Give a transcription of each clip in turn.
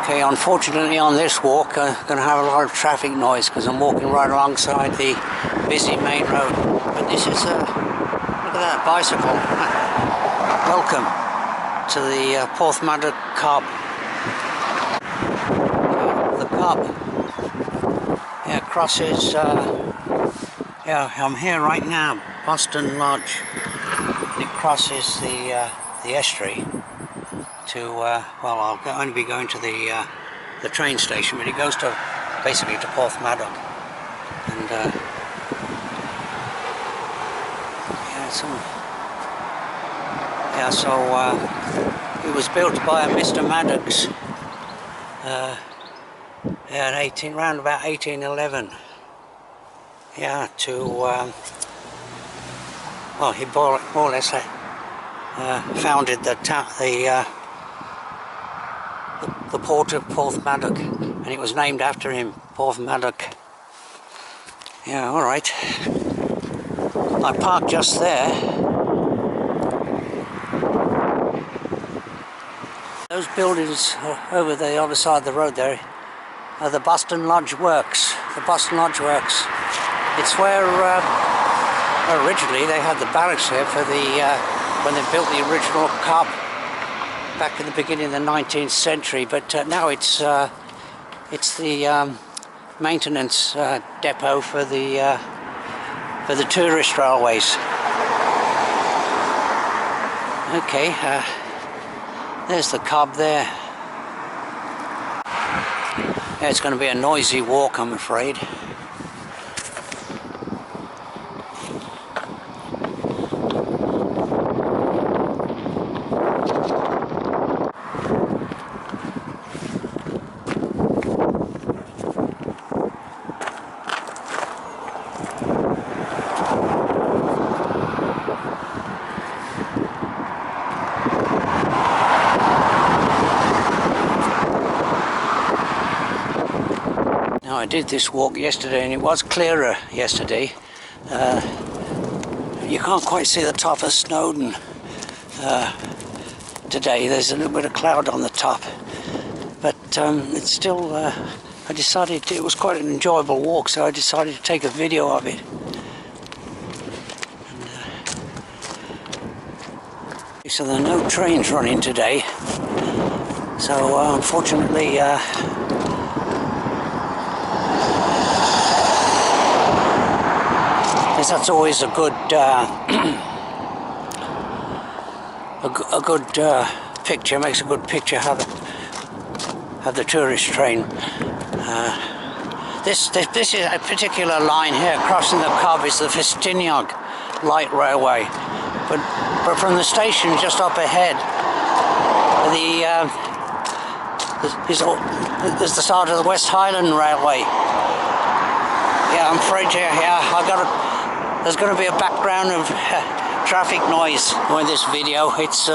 Okay, unfortunately on this walk I'm going to have a lot of traffic noise because I'm walking right alongside the busy main road. But this is look at that bicycle. Welcome to the Porthmadog Cob. The Cob. Yeah, crosses. Yeah, I'm here right now, Boston Lodge. It crosses the estuary to well, I'll only be going to the train station, but it goes to basically to Porthmadog. And yeah, so it was built by Mr. Maddox. Yeah, around about 1811. Yeah, to well, he more or less founded the port of Porthmadog, and it was named after him, Porthmadog. Yeah, all right. I parked just there. Those buildings over the other side of the road there are the Boston Lodge Works. The Boston Lodge Works. It's where originally they had the barracks here for the when they built the original Cob back in the beginning of the 19th century. But now it's the maintenance depot for the tourist railways. Okay, there's the Cob there. Yeah, it's going to be a noisy walk, I'm afraid. I did this walk yesterday and it was clearer yesterday. You can't quite see the top of Snowdon today. There's a little bit of cloud on the top, but it's still I decided it was quite an enjoyable walk, so I decided to take a video of it. And, so there are no trains running today, so unfortunately that's always a good picture. Makes a good picture of the tourist train. This is a particular line here crossing the Cob is the Festiniog light railway, but from the station just up ahead, there's the start of the West Highland Railway. Yeah, I'm afraid there's going to be a background of traffic noise with this video. It's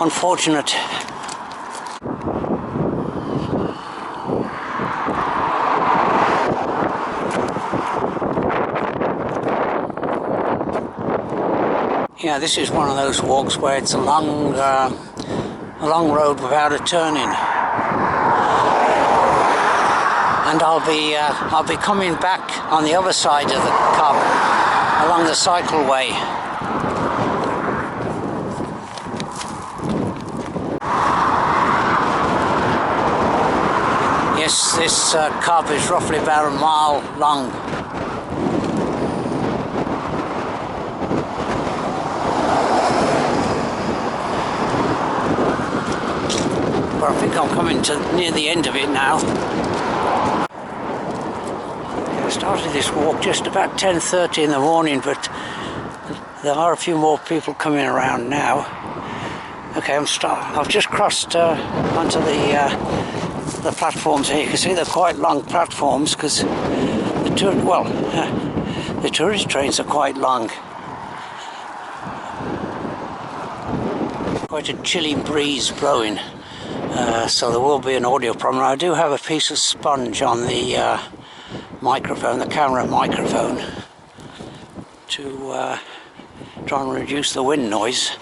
unfortunate. Yeah, this is one of those walks where it's a long road without a turning. And I'll be coming back on the other side of the Cob along the cycleway. Yes, this Cob is roughly about a mile long. But I think I'm coming to near the end of it now. I started this walk just about 10:30 in the morning, but there are a few more people coming around now. Okay, I've just crossed onto the platforms here. You can see they're quite long platforms because the tourist trains are quite long. Quite a chilly breeze blowing, so there will be an audio problem. I do have a piece of sponge on the microphone, the camera microphone, to try and reduce the wind noise.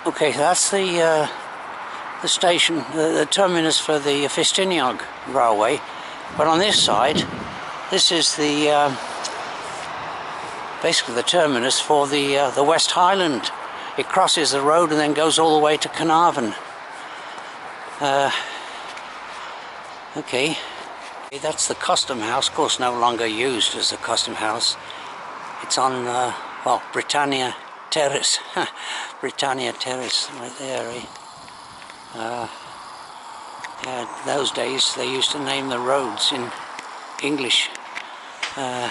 Okay, so that's the station, the terminus for the Festiniog railway. But on this side, this is the basically the terminus for the West Highland. It crosses the road and then goes all the way to Carnarvon. Okay, that's the custom house, of course no longer used as a custom house. It's on, well, Britannia Terrace. Britannia Terrace, right there, eh? Yeah, those days they used to name the roads in English. And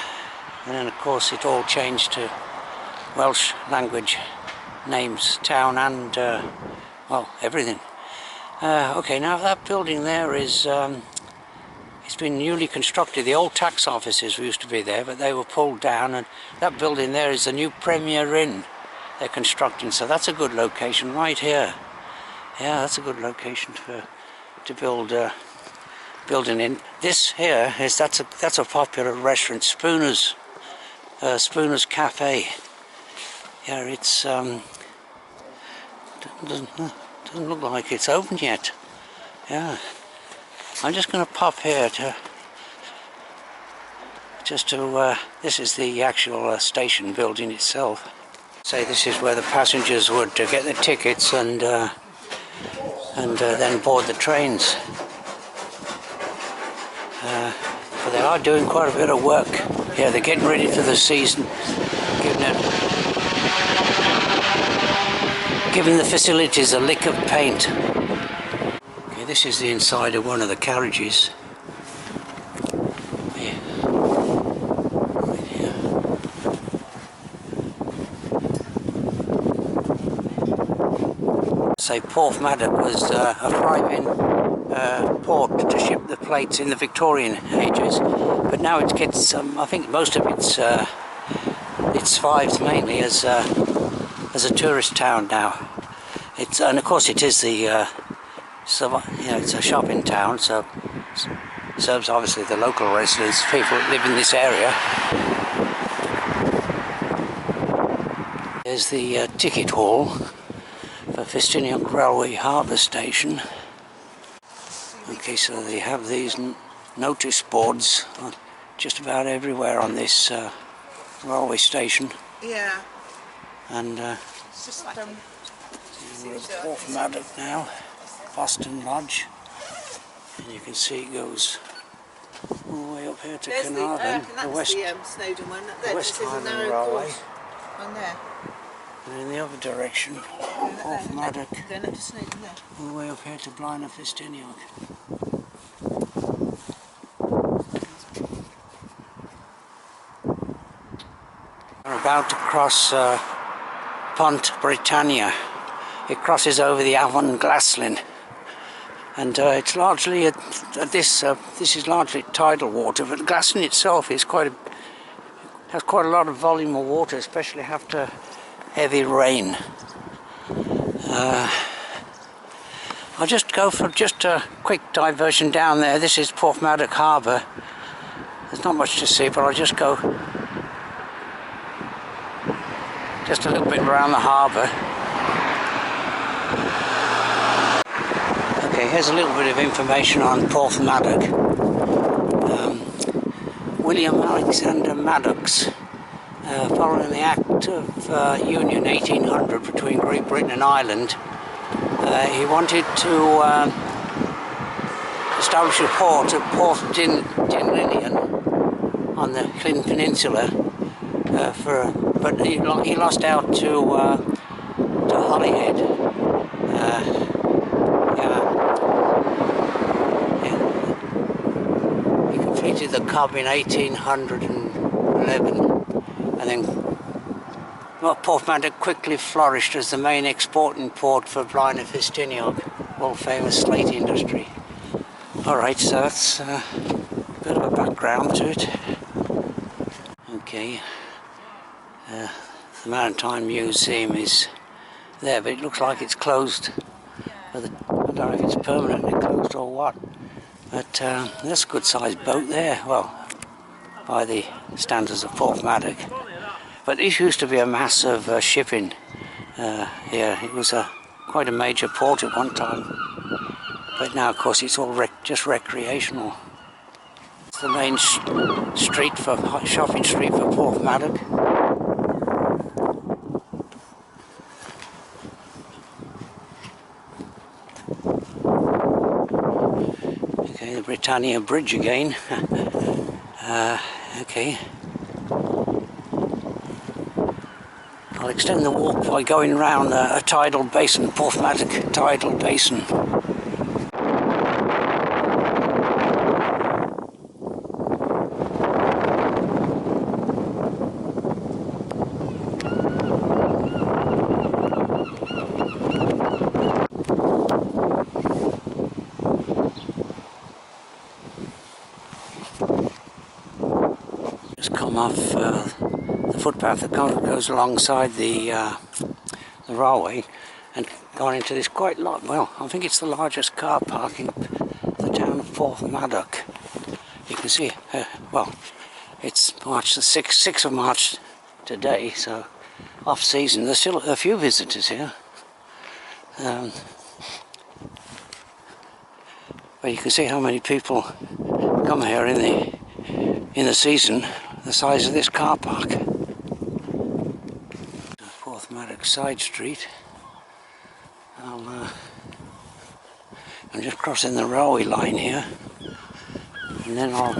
then of course it all changed to Welsh language names, town and, well, everything. Okay, now that building there is, it's been newly constructed. The old tax offices used to be there, but they were pulled down, and that building there is the new Premier Inn they're constructing, so that's a good location right here. Yeah, that's a good location to build building in. This here is that's a popular restaurant, Spooner's Cafe. Yeah, it's doesn't look like it's open yet. Yeah, I'm just going to pop here to this is the actual station building itself. Say this is where the passengers would get their tickets and then board the trains. But they are doing quite a bit of work. Yeah, they're getting ready for the season, giving the facilities a lick of paint. Okay, this is the inside of one of the carriages. Yeah. Right here. Say Porthmadog was a thriving port to ship the plates in the Victorian ages, but now it gets I think most of it thrives mainly as a tourist town now. And of course it is it's a shopping town, so serves obviously the local residents, people that live in this area. There's the ticket hall for Festiniog Railway Harbour Station. Okay, so they have these notice boards on just about everywhere on this railway station. Yeah. And It's just like we're at Porthmadog now, Boston Lodge, and you can see it goes all the way up here to Carnarvon, the West Snowdon one. the West Highland Railway. On there. And in the other direction, Porthmadog, Going up to Snowdon there. all the way up here to Festiniog. We're about to cross Pont Britannia. It crosses over the Avon Glaslyn, and it's largely this is largely tidal water, but Glaslyn itself is has quite a lot of volume of water, especially after heavy rain. I'll just go for just a quick diversion down there. This is Porthmadog Harbour. There's not much to see, but I'll just go just a little bit around the harbour. Okay, here's a little bit of information on Porthmadog. William Alexander Maddox, following the Act of Union 1800 between Great Britain and Ireland, he wanted to establish a port at Porthmadog on the Llyn Peninsula, but he lost out to Holyhead. He completed the Cob in 1811, and then Porthmadog quickly flourished as the main exporting port for Festiniog, world famous slate industry. Alright, so that's a bit of a background to it. Okay, the Maritime Museum is there, but it looks like it's closed. I don't know if it's permanently closed or what, but there's a good sized boat there, well, by the standards of Porthmadog. But this used to be a massive shipping here. It was a quite a major port at one time, but now of course it's all just recreational. It's the main street for shopping street for Porthmadog. Okay, the Britannia Bridge again. Okay. I'll extend the walk by going round a tidal basin, Porthmadog tidal basin. Just come off the footpath that goes alongside the railway and gone into this quite large, well, I think it's the largest car park in the town of Porthmadog. You can see, well, it's March the 6th of March today, so off season. There's still a few visitors here. But you can see how many people come here in the season, the size of this car park. Porthmadog side street. I'm just crossing the railway line here, and then I'll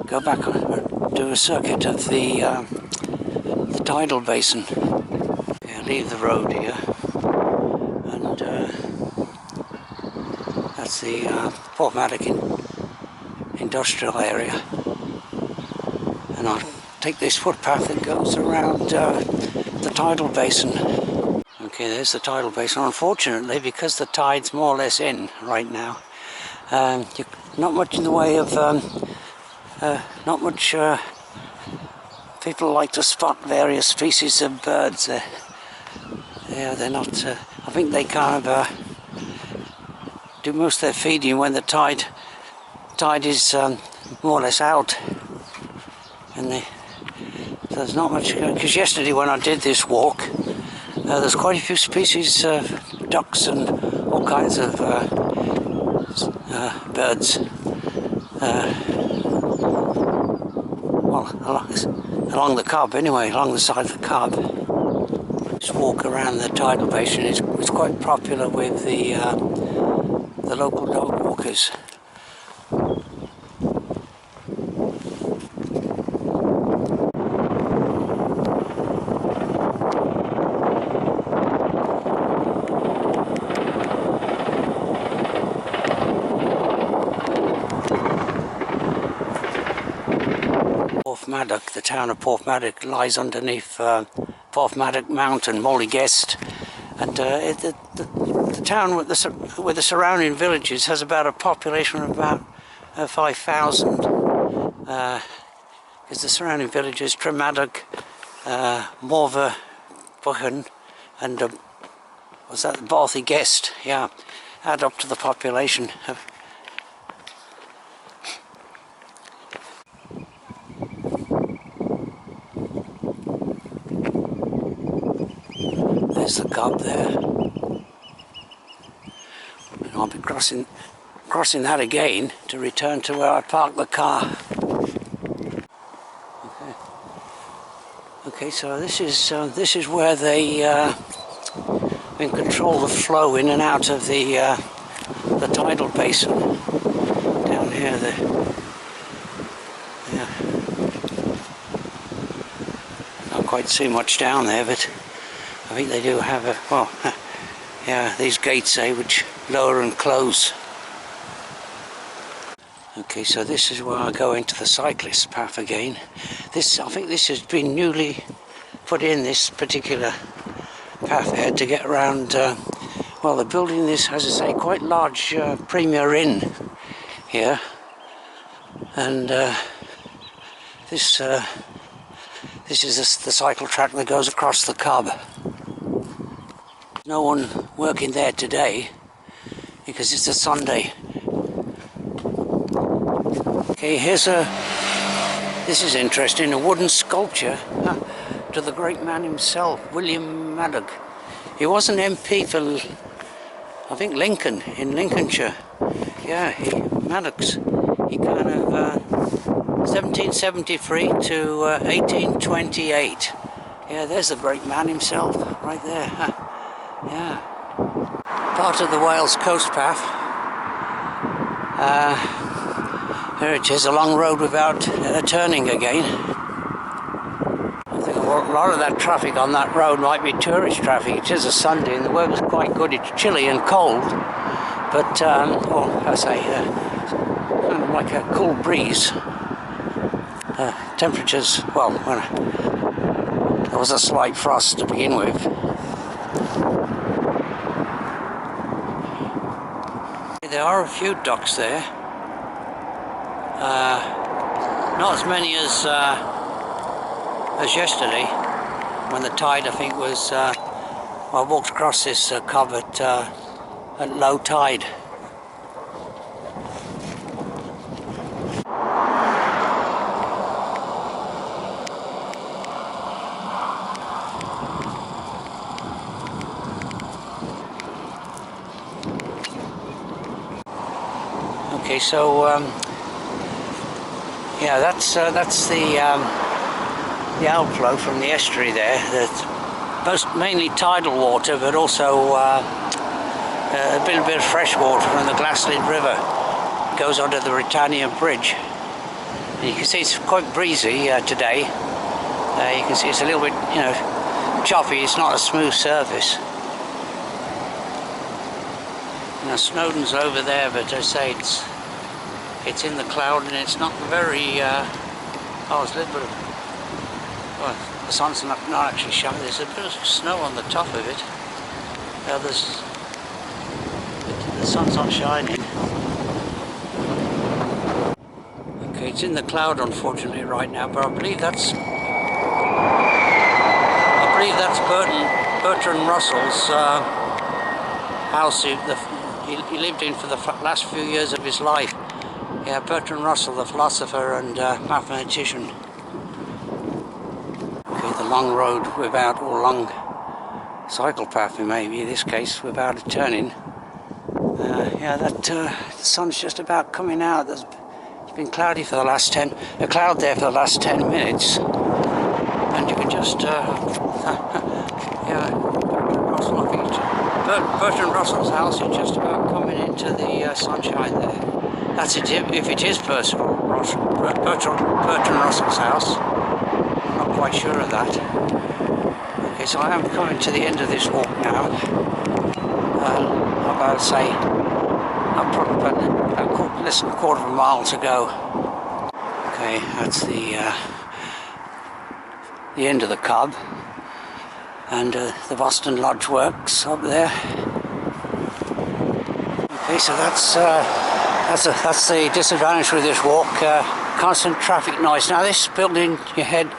go back and do a circuit of the tidal basin. Okay, I'll leave the road here, and that's the Porthmadog industrial area, and I'll take this footpath that goes around the tidal basin. Okay, there's the tidal basin. Unfortunately, because the tide's more or less in right now, not much in the way of not much people like to spot various species of birds. Yeah, they're not. I think they kind of do most of their feeding when the tide is more or less out, and there's not much. Because yesterday when I did this walk, there's quite a few species of ducks and all kinds of birds. Well, along the Cob anyway, along the side of the Cob. This walk around the tidal basin is quite popular with the local dog walkers. Porthmadog, the town of Porthmadog, lies underneath Porthmadog Mountain, Molygest, and the town with the surrounding villages has about a population of about 5,000. Because the surrounding villages, Porthmadog, Morva, Buchan, and was that Borthygest? Yeah, add up to the population of. There's the Cob there, and I'll be crossing that again to return to where I parked the car. Okay, so this is where they control the flow in and out of the tidal basin. Down here, yeah, not quite see much down there, but I think they do have yeah, these gates which lower and close. Okay, so this is where I go into the cyclist path again. I think this has been newly put in, this particular path here, to get around. Well, they're building this, as I say, quite large Premier Inn here, and this is the cycle track that goes across the Cob. No one working there today because it's a Sunday. Okay, this is interesting, a wooden sculpture to the great man himself, William Madog. He was an MP for, I think, Lincoln, in Lincolnshire. Yeah, Maddox. He kind of 1773 to 1828. Yeah, there's the great man himself, right there. Yeah. Part of the Wales coast path. There it is, a long road without turning again. I think a lot of that traffic on that road might be tourist traffic. It is a Sunday and the weather's quite good. It's chilly and cold, but, well, I say, kind of like a cool breeze. Temperatures, well, there was a slight frost to begin with. There are a few docks there. Not as many as yesterday, when the tide, I think, was. I walked across this cob at low tide. Okay, so yeah, that's the outflow from the estuary there. That's mainly tidal water, but also a bit of fresh water from the Glaslyn River. It goes under the Britannia Bridge. And you can see it's quite breezy today. You can see it's a little bit, you know, choppy. It's not a smooth surface. Now Snowdon's over there, but I say it's in the cloud and it's not very. Oh, it's a little bit of. Well, the sun's not actually shining. There's a bit of snow on the top of it. The sun's not shining. Okay, it's in the cloud unfortunately right now, but I believe that's Bertrand Russell's house. He lived in for the last few years of his life. Yeah, Bertrand Russell, the philosopher and mathematician. Okay, the long road without, or long cycle path maybe in this case, without a turning. Yeah, the sun's just about coming out. It's been cloudy for the last a cloud there for the last 10 minutes. And you can just, yeah, Bertrand Russell's house is just about coming into the sunshine there. That's it, if it is Bertrand Russell's house. I'm not quite sure of that. Okay, so I am coming to the end of this walk now. I'm about to say, I've probably got less than a quarter of a mile to go. Okay, that's the end of the Cob. And the Boston Lodge Works up there. Okay, so that's the disadvantage with this walk. Constant traffic noise. Now this building,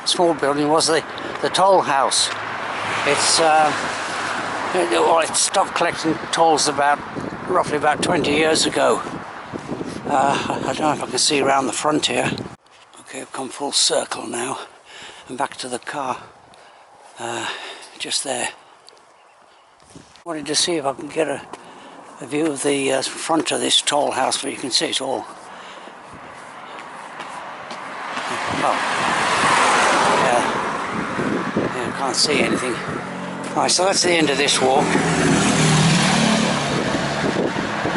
small building, was the toll house. It's it stopped collecting tolls roughly about 20 years ago. I don't know if I can see around the front here. Okay, I've come full circle now. I'm back to the car. Just there. Wanted to see if I can get a view of the front of this toll house, but you can see it's all. Well, yeah, I can't see anything. Right, so that's the end of this walk.